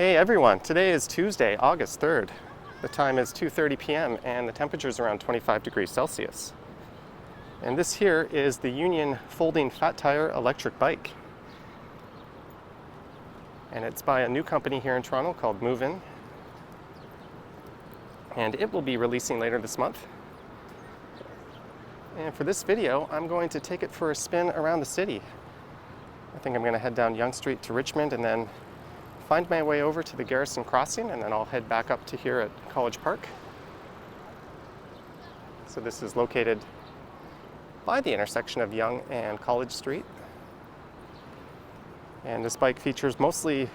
Hey everyone, today is Tuesday, August 3rd. The time is 2:30 p.m. and the temperature is around 25 degrees Celsius. And this here is the Union folding fat tire electric bike. And it's by a new company here in Toronto called Movin. And it will be releasing later this month. And for this video, I'm going to take it for a spin around the city. I think I'm going to head down Yonge Street to Richmond and then find my way over to the Garrison Crossing, and then I'll head back up to here at College Park. So this is located by the intersection of Yonge and College Street. And this bike features mostly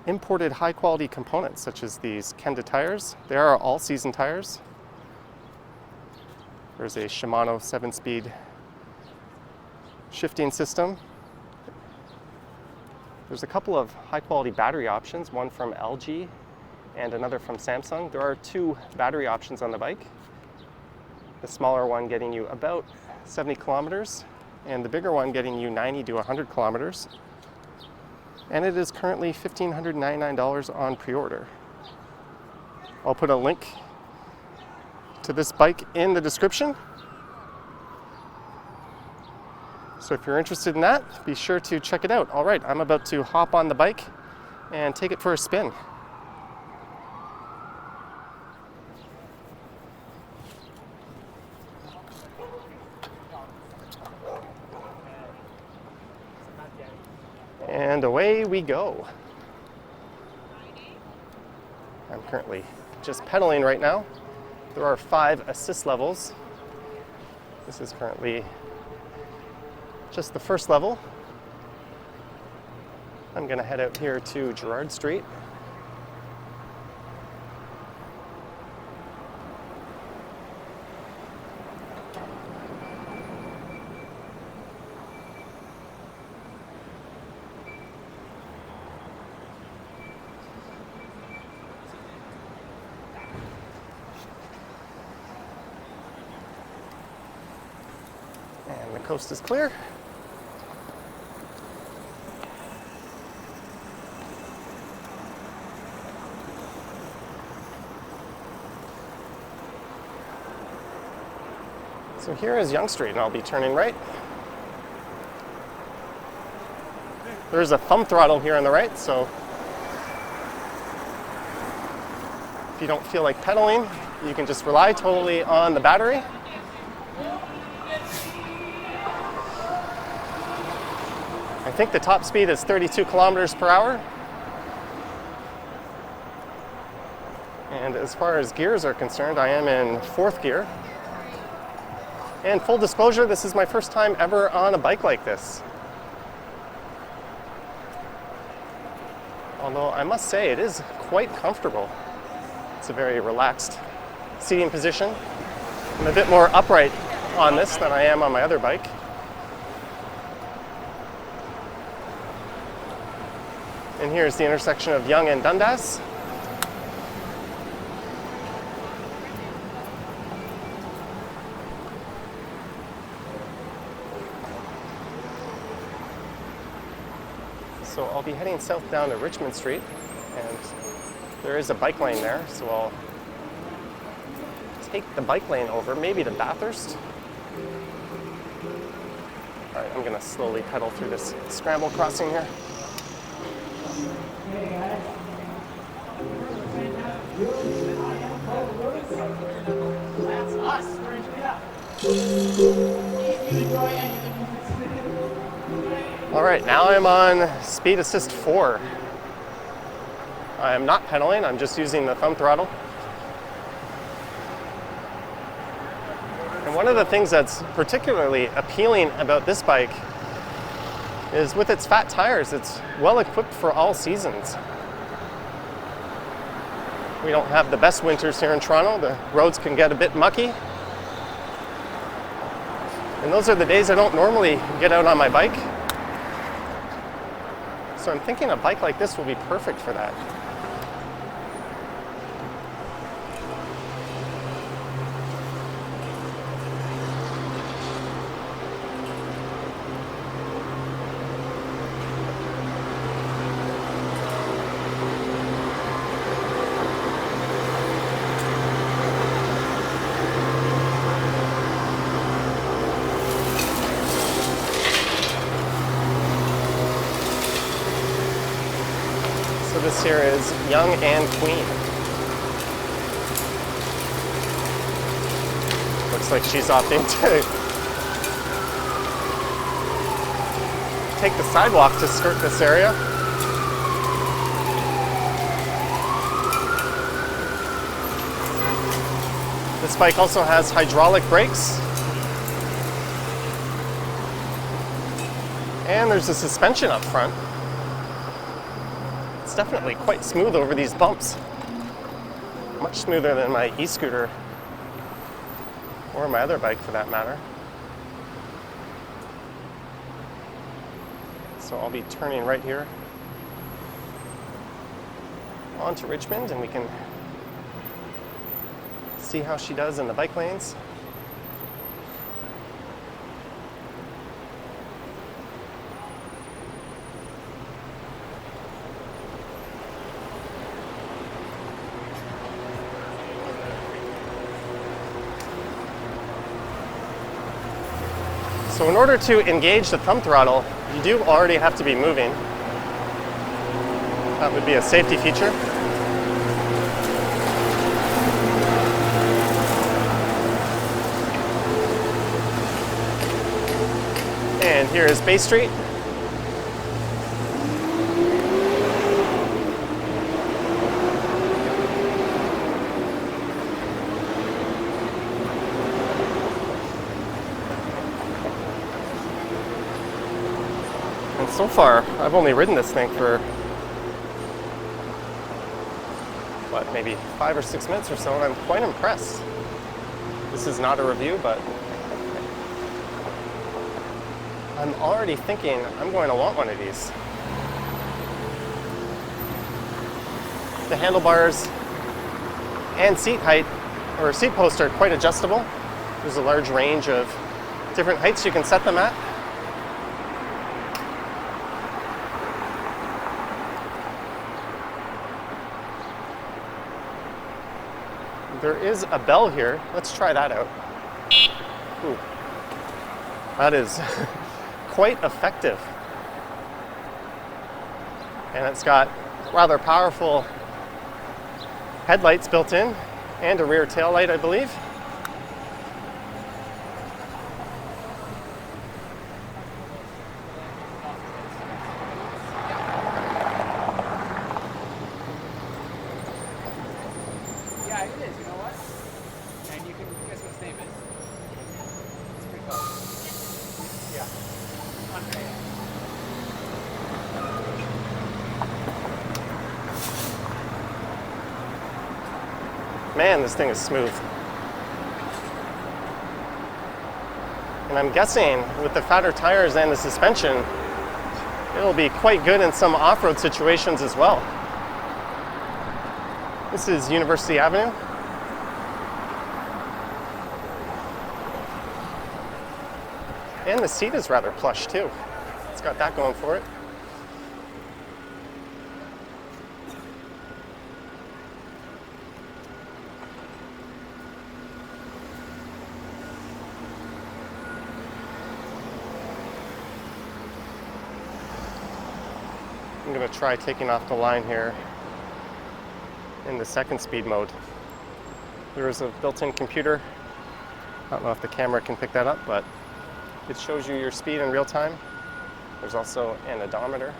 imported high-quality components, such as these Kenda tires. They are all-season tires. There's a Shimano 7-speed shifting system. There's a couple of high-quality battery options, one from LG and another from Samsung. There are two battery options on the bike. The smaller one getting you about 70 kilometers, and the bigger one getting you 90 to 100 kilometers. And it is currently $1,599 on pre-order. I'll put a link to this bike in the description. So if you're interested in that, be sure to check it out. All right, I'm about to hop on the bike and take it for a spin. And away we go. I'm currently just pedaling right now. There are 5 assist levels. This is currently just the first level. I'm going to head out here to Gerrard Street. And the coast is clear. So here is Yonge Street, and I'll be turning right. There's a thumb throttle here on the right, so if you don't feel like pedaling, you can just rely totally on the battery. I think the top speed is 32 kilometers per hour. And as far as gears are concerned, I am in 4th gear. And full disclosure, this is my first time ever on a bike like this. Although I must say it is quite comfortable. It's a very relaxed seating position. I'm a bit more upright on this than I am on my other bike. And here's the intersection of Yonge and Dundas. So I'll be heading south down to Richmond Street, and there is a bike lane there, so I'll take the bike lane over, maybe to Bathurst. All right, I'm gonna slowly pedal through this scramble crossing here. That's us. All right, now I'm on Speed Assist 4. I am not pedaling, I'm just using the thumb throttle. And one of the things that's particularly appealing about this bike is with its fat tires, it's well equipped for all seasons. We don't have the best winters here in Toronto. The roads can get a bit mucky. And those are the days I don't normally get out on my bike. So I'm thinking a bike like this will be perfect for that. this here is Young and Queen. Looks like she's opting to take the sidewalk to skirt this area. This bike also has hydraulic brakes. And there's a suspension up front. It's definitely quite smooth over these bumps. Much smoother than my e-scooter, or my other bike for that matter. So I'll be turning right here onto Richmond, and we can see how she does in the bike lanes. So in order to engage the thumb throttle, you do already have to be moving. That would be a safety feature. And here is Bay Street. And so far, I've only ridden this thing for, what, maybe 5 or 6 minutes or so, and I'm quite impressed. This is not a review, but I'm already thinking I'm going to want one of these. The handlebars and seat height, or seat post, are quite adjustable. There's a large range of different heights you can set them at. There is a bell here. Let's try that out. Ooh. That is quite effective. And it's got rather powerful headlights built in and a rear tail light, I believe. Yeah, it is. You know what? And you can guess what his name is. It's pretty close. Yeah. Andre. Man, this thing is smooth. And I'm guessing with the fatter tires and the suspension, it'll be quite good in some off-road situations as well. This is University Avenue. And the seat is rather plush too. It's got that going for it. I'm going to try taking off the line here in the second speed mode. There is a built-in computer. I don't know if the camera can pick that up, but it shows you your speed in real time. There's also an odometer.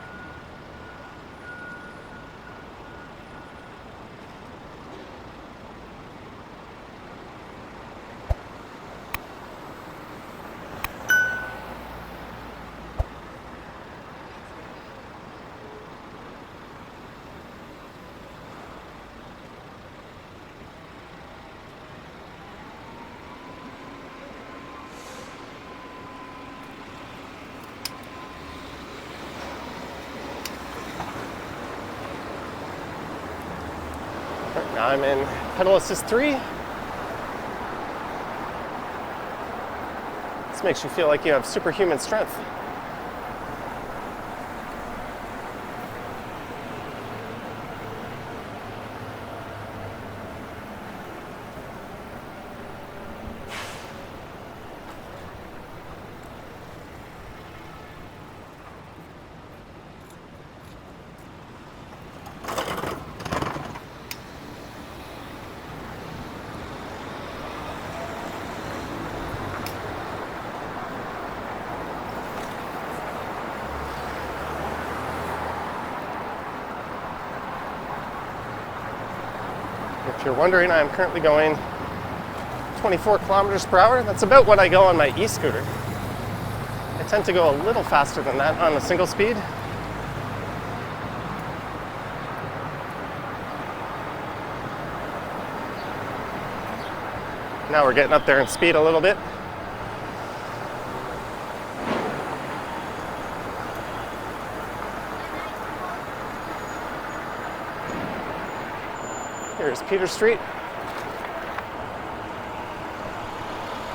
Now I'm in pedal assist 3. This makes you feel like you have superhuman strength. If you're wondering, I am currently going 24 kilometers per hour. That's about what I go on my e-scooter. I tend to go a little faster than that on a single speed. Now we're getting up there in speed a little bit. Here's Peter Street.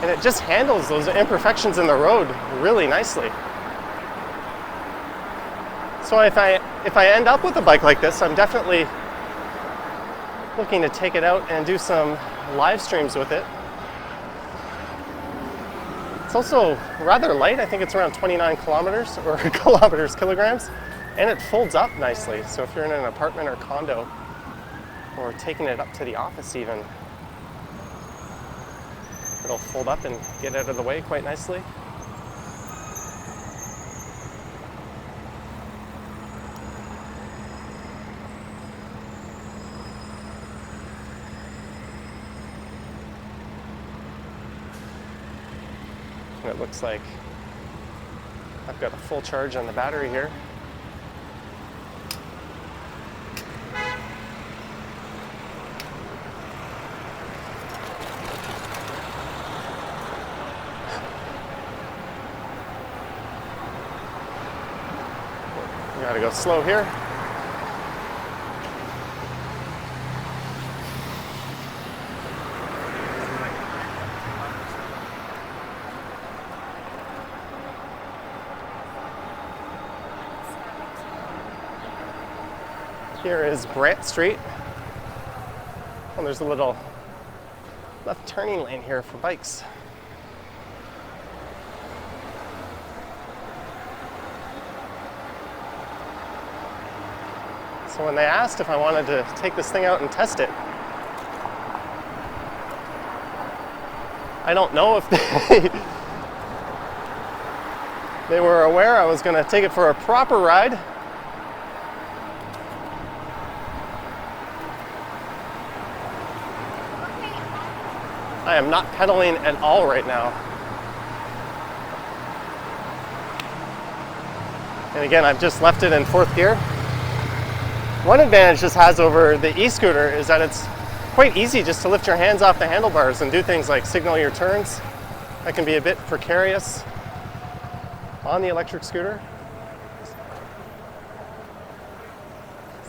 And it just handles those imperfections in the road really nicely. So if I end up with a bike like this, I'm definitely looking to take it out and do some live streams with it. It's also rather light. I think it's around 29 kilometers or kilograms, and it folds up nicely. So if you're in an apartment or condo, or taking it up to the office even, it'll fold up and get out of the way quite nicely. And it looks like I've got a full charge on the battery here. Gotta go slow here. Here is Brant Street. And there's a little left turning lane here for bikes. So when they asked if I wanted to take this thing out and test it, I don't know if they were aware I was going to take it for a proper ride. I am not pedaling at all right now. And again, I've just left it in 4th gear. One advantage this has over the e-scooter is that it's quite easy just to lift your hands off the handlebars and do things like signal your turns. That can be a bit precarious on the electric scooter.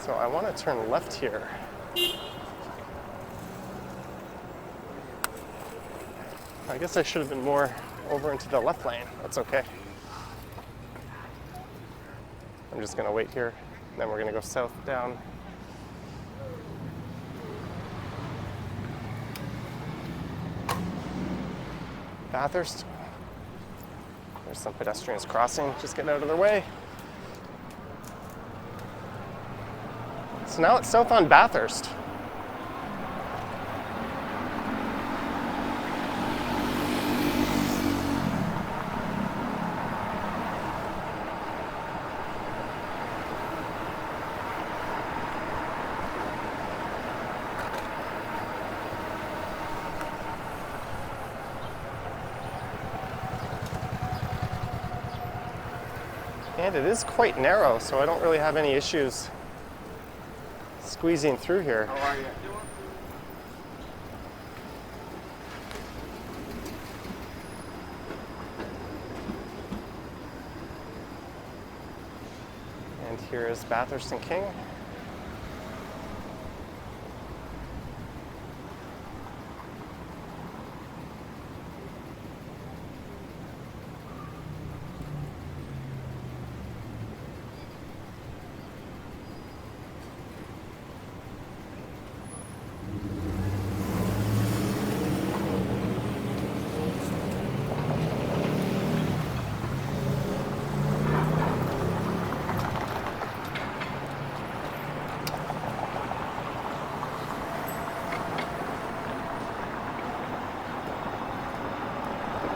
So I want to turn left here. I guess I should have been more over into the left lane. That's okay. I'm just going to wait here. Then we're going to go south down. Bathurst. There's some pedestrians crossing, just getting out of their way. So now it's south on Bathurst. And it is quite narrow, so I don't really have any issues squeezing through here. How are you? And here is Bathurst and King.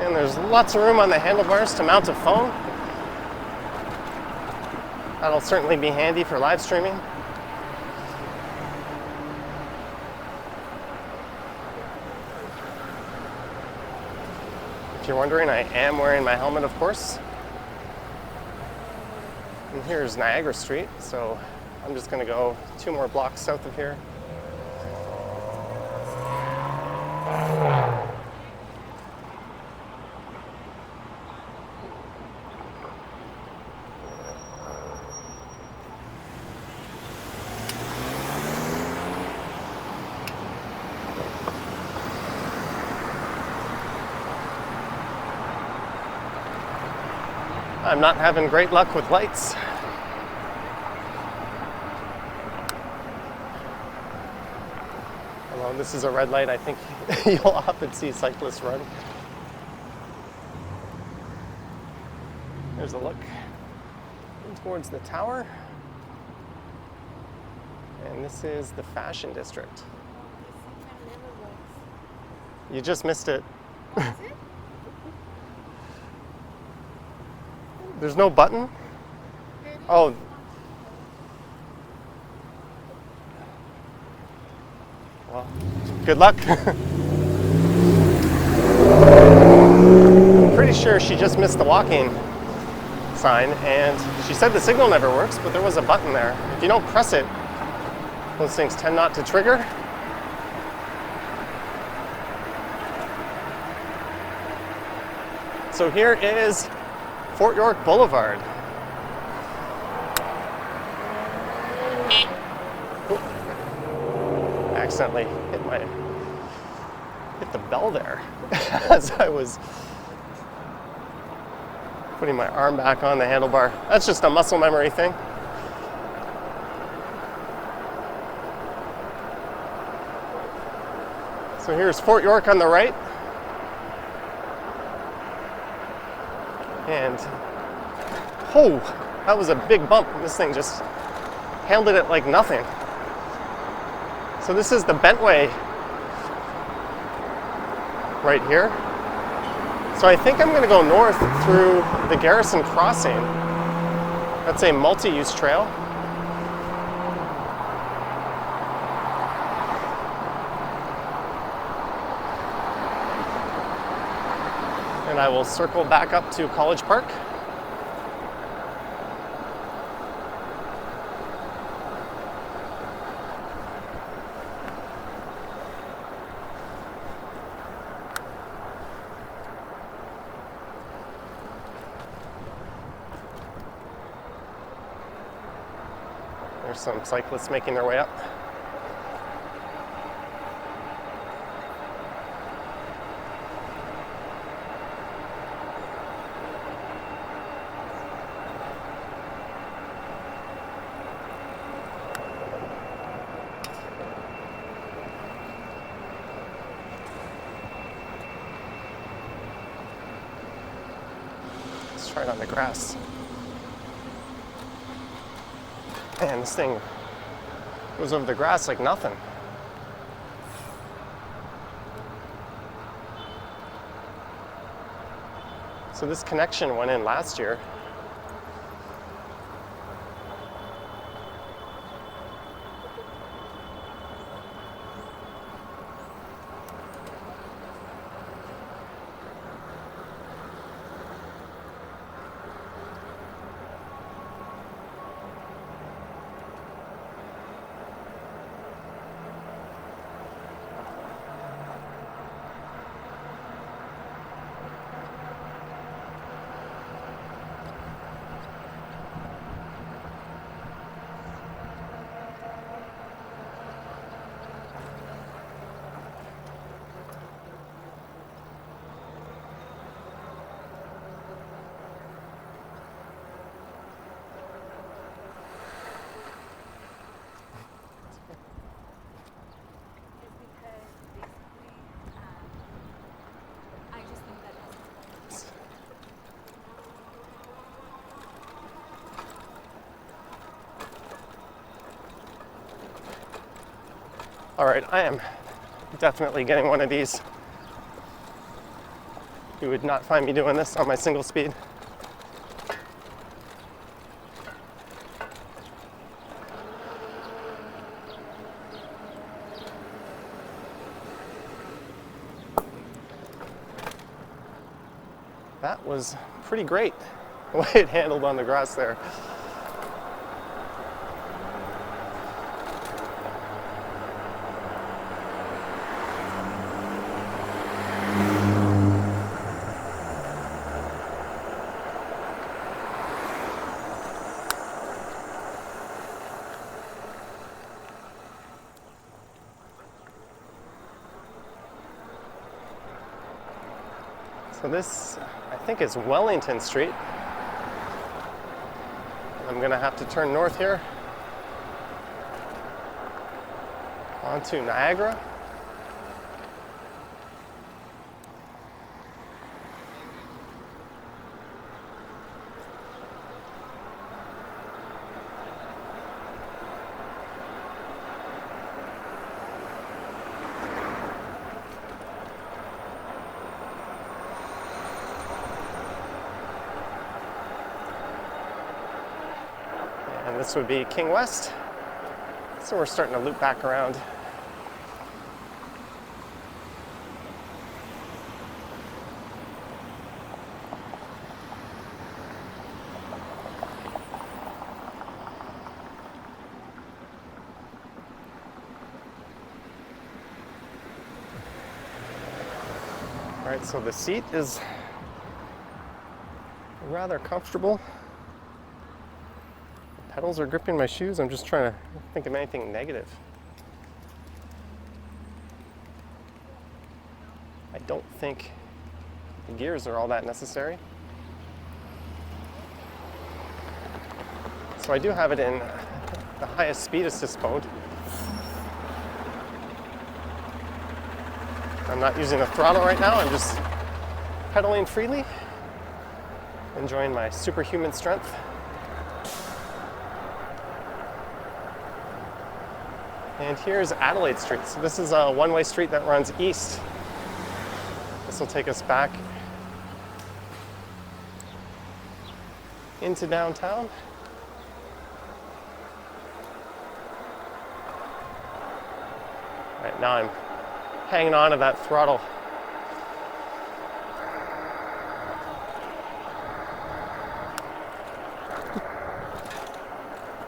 And there's lots of room on the handlebars to mount a phone. That'll certainly be handy for live streaming. If you're wondering, I am wearing my helmet, of course. And here's Niagara Street, so I'm just gonna go 2 more blocks south of here. I'm not having great luck with lights. Although this is a red light, I think you'll often see cyclists run. There's a look towards the tower. And this is the Fashion District. You just missed it. There's no button? Oh. Well, good luck. I'm pretty sure she just missed the walking sign, and she said the signal never works, but there was a button there. If you don't press it, those things tend not to trigger. So here is Fort York Boulevard. Ooh. Accidentally hit the bell there as I was putting my arm back on the handlebar. That's just a muscle memory thing. So here's Fort York on the right. And, oh, that was a big bump. This thing just handled it like nothing. So this is the Bentway right here. So I think I'm going to go north through the Garrison Crossing. That's a multi-use trail. And I will circle back up to College Park. There's some cyclists making their way up. Let's try it on the grass. Man, this thing goes over the grass like nothing. So this connection went in last year. All right, I am definitely getting one of these. You would not find me doing this on my single speed. That was pretty great, the way it handled on the grass there. So this, I think, is Wellington Street. I'm gonna have to turn north here onto Niagara. And this would be King West. So we're starting to loop back around. All right, so the seat is rather comfortable. Pedals are gripping my shoes. I'm just trying to think of anything negative. I don't think the gears are all that necessary. So I do have it in the highest speed assist mode. I'm not using the throttle right now. I'm just pedaling freely, enjoying my superhuman strength. And here's Adelaide Street. So this is a one-way street that runs east. This will take us back into downtown. All right, now I'm hanging on to that throttle.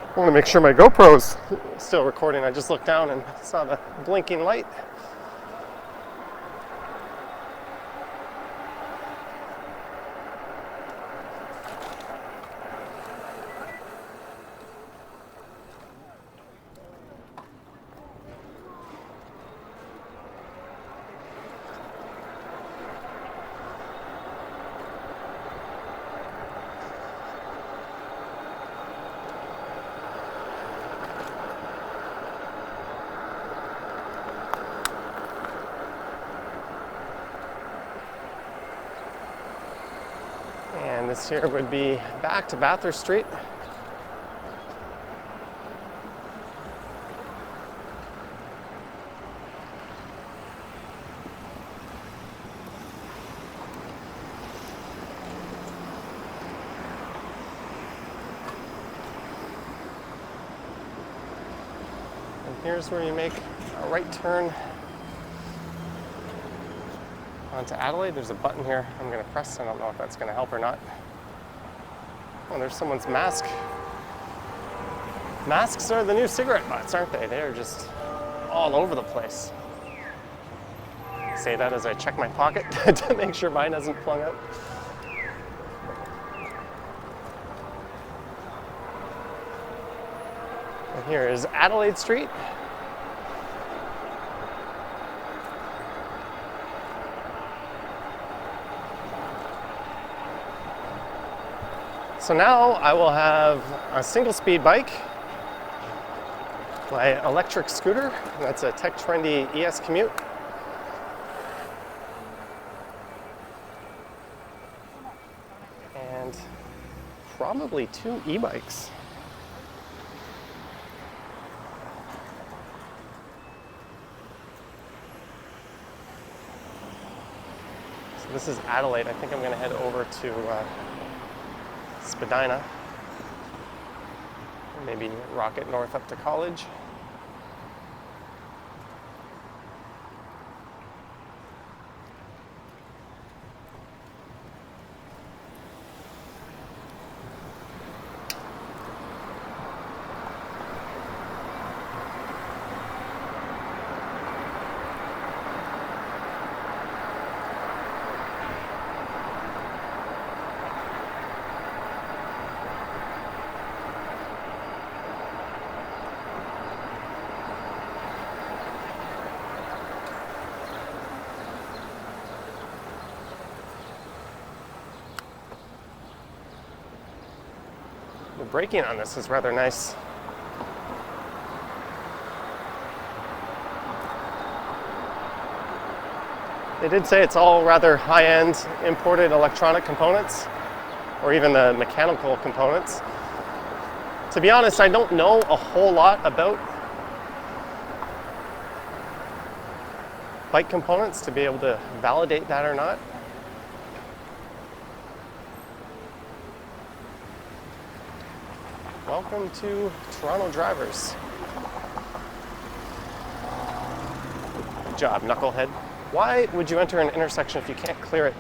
I want to make sure my GoPro's still recording. I just looked down and saw the blinking light. And this here would be back to Bathurst Street. And here's where you make a right turn onto Adelaide. There's a button here I'm going to press. I don't know if that's going to help or not. Oh, there's someone's mask. Masks are the new cigarette butts, aren't they? They're just all over the place. I say that as I check my pocket to make sure mine hasn't flung out. And here is Adelaide Street. So now I will have a single speed bike, my electric scooter, that's a Tech Trendy ES Commute. And probably 2 e-bikes. So this is Adelaide. I think I'm gonna head over to Spadina, maybe rocket north up to College. braking on this is rather nice. They did say it's all rather high-end imported electronic components, or even the mechanical components. To be honest, I don't know a whole lot about bike components to be able to validate that or not. Welcome to Toronto Drivers. Good job, knucklehead. Why would you enter an intersection if you can't clear it?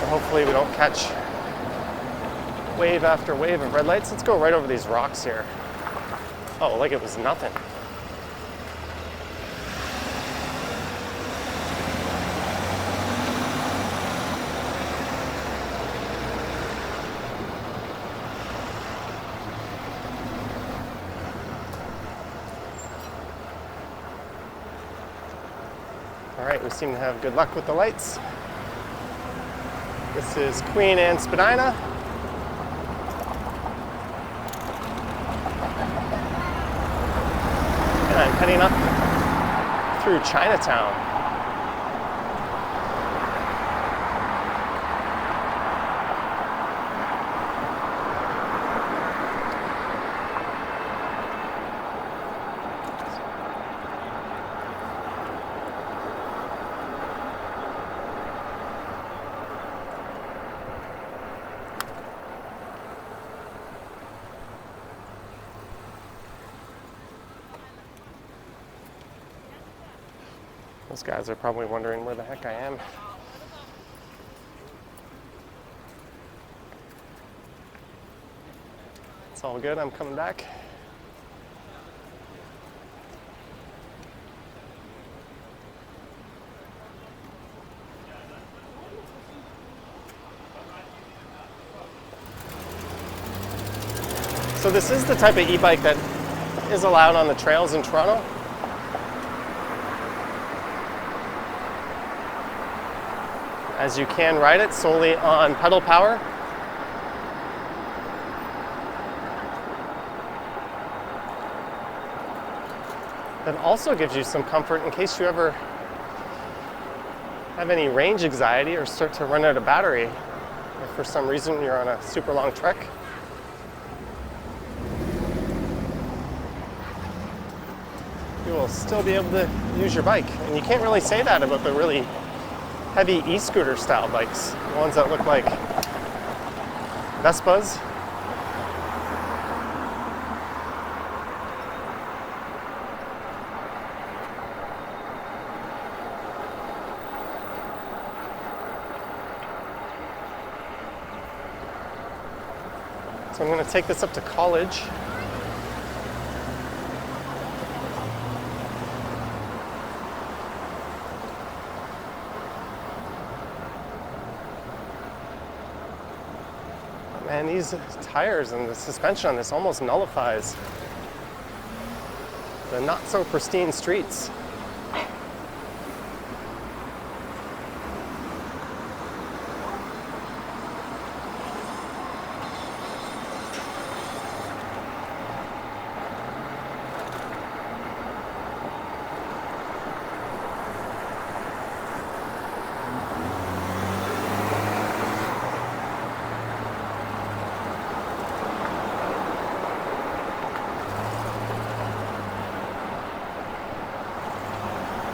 Hopefully we don't catch wave after wave of red lights. Let's go right over these rocks here. Oh, like it was nothing. All right, we seem to have good luck with the lights. This is Queen and Spadina. And I'm heading up through Chinatown. Those guys are probably wondering where the heck I am. It's all good, I'm coming back. So this is the type of e-bike that is allowed on the trails in Toronto. As you can ride it solely on pedal power. That also gives you some comfort in case you ever have any range anxiety or start to run out of battery. If for some reason you're on a super long trek. You will still be able to use your bike. And you can't really say that about the really heavy e-scooter style bikes, the ones that look like Vespas. So I'm going to take this up to College. And these tires and the suspension on this almost nullifies the not so pristine streets.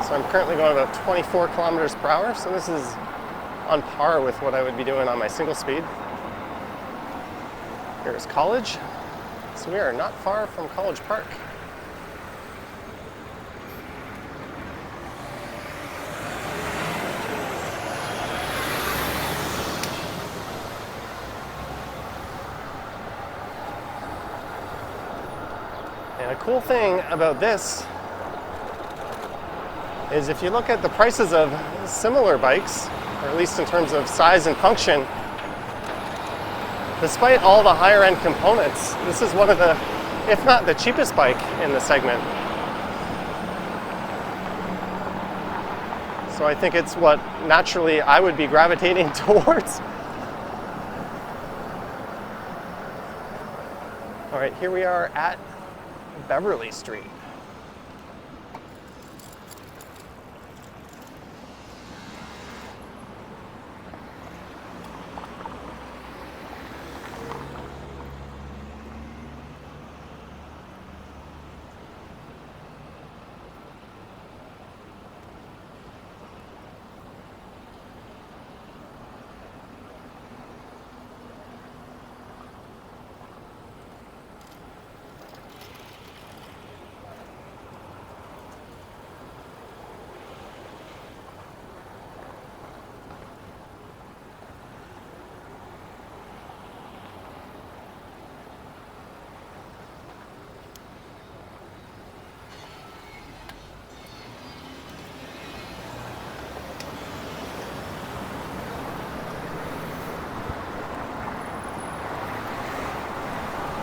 So I'm currently going about 24 kilometers per hour, so this is on par with what I would be doing on my single speed. Here's College. So we are not far from College Park. And a cool thing about this is if you look at the prices of similar bikes, or at least in terms of size and function, despite all the higher end components, this is one of the, if not the cheapest bike in the segment. So I think it's what naturally I would be gravitating towards. All right, here we are at Beverly Street.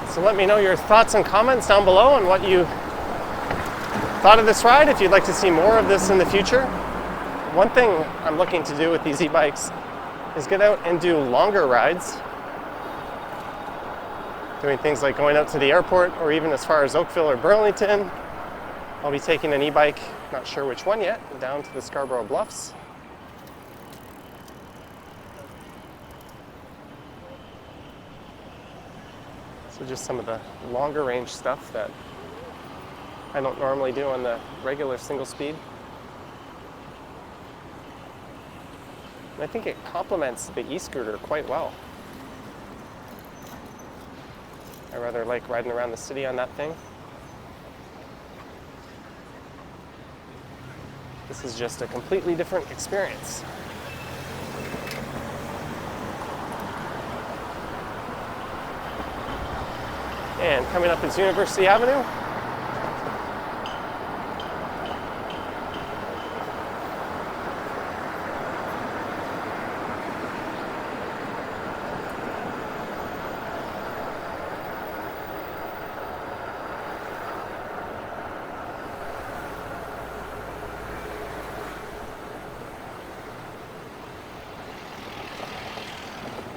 So let me know your thoughts and comments down below and what you thought of this ride, if you'd like to see more of this in the future. One thing I'm looking to do with these e-bikes is get out and do longer rides, doing things like going out to the airport or even as far as Oakville or Burlington. I'll be taking an e-bike, not sure which one yet, down to the Scarborough Bluffs. So just some of the longer range stuff that I don't normally do on the regular single speed. And I think it complements the e-scooter quite well. I rather like riding around the city on that thing. This is just a completely different experience. And coming up is University Avenue.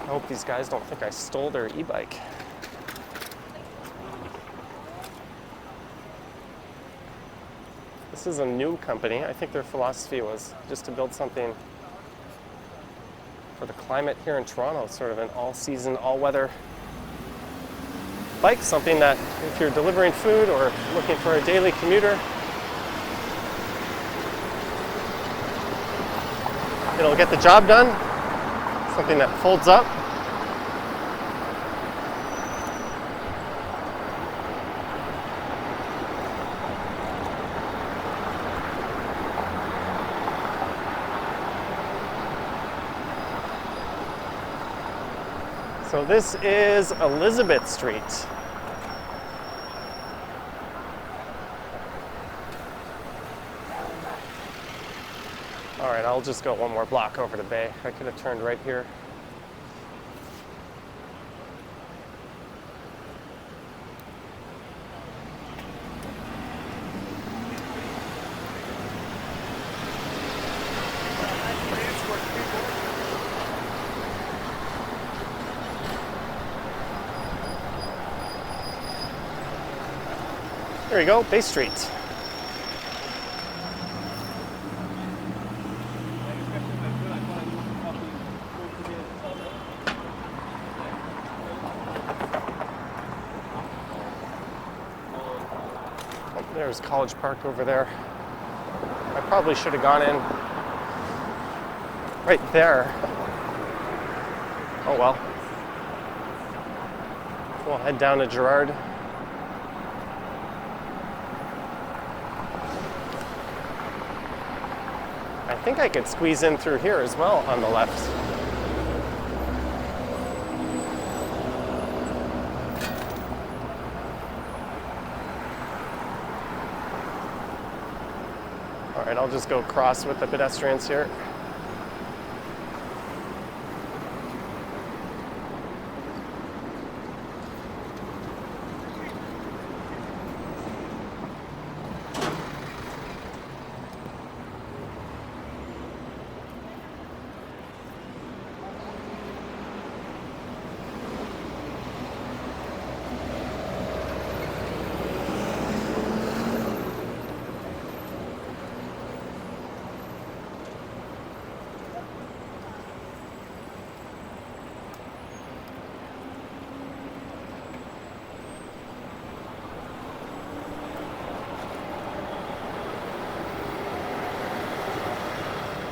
I hope these guys don't think I stole their e-bike. This is a new company. I think their philosophy was just to build something for the climate here in Toronto, sort of an all-season, all-weather bike, something that if you're delivering food or looking for a daily commuter, it'll get the job done. Something that folds up. So this is Elizabeth Street. All right, I'll just go one more block over to Bay. I could have turned right here. There you go, Bay Street. Oh, there's College Park over there. I probably should have gone in right there. Oh well. We'll head down to Gerrard think I could squeeze in through here as well on the left. All right, I'll just go cross with the pedestrians here.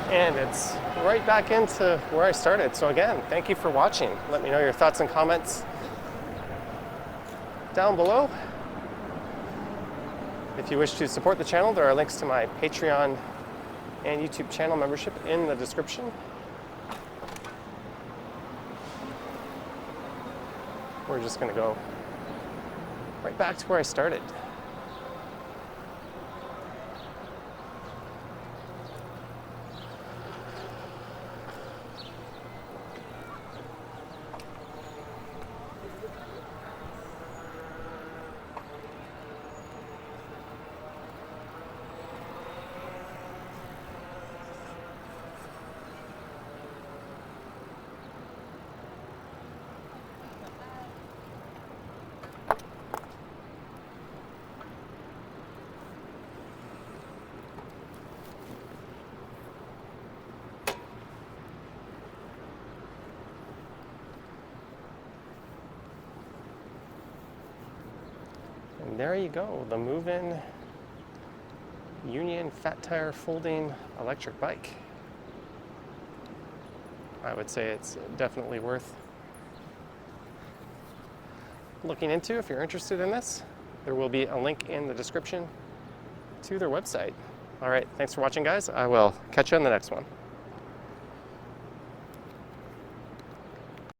And it's right back into where I started. So again, thank you for watching. Let me know your thoughts and comments down below. If you wish to support the channel, there are links to my Patreon and YouTube channel membership in the description. We're just gonna go right back to where I started. And there you go, the Movin Union Fat Tire Folding Electric Bike. I would say it's definitely worth looking into if you're interested in this. There will be a link in the description to their website. All right, thanks for watching, guys. I will catch you on the next one.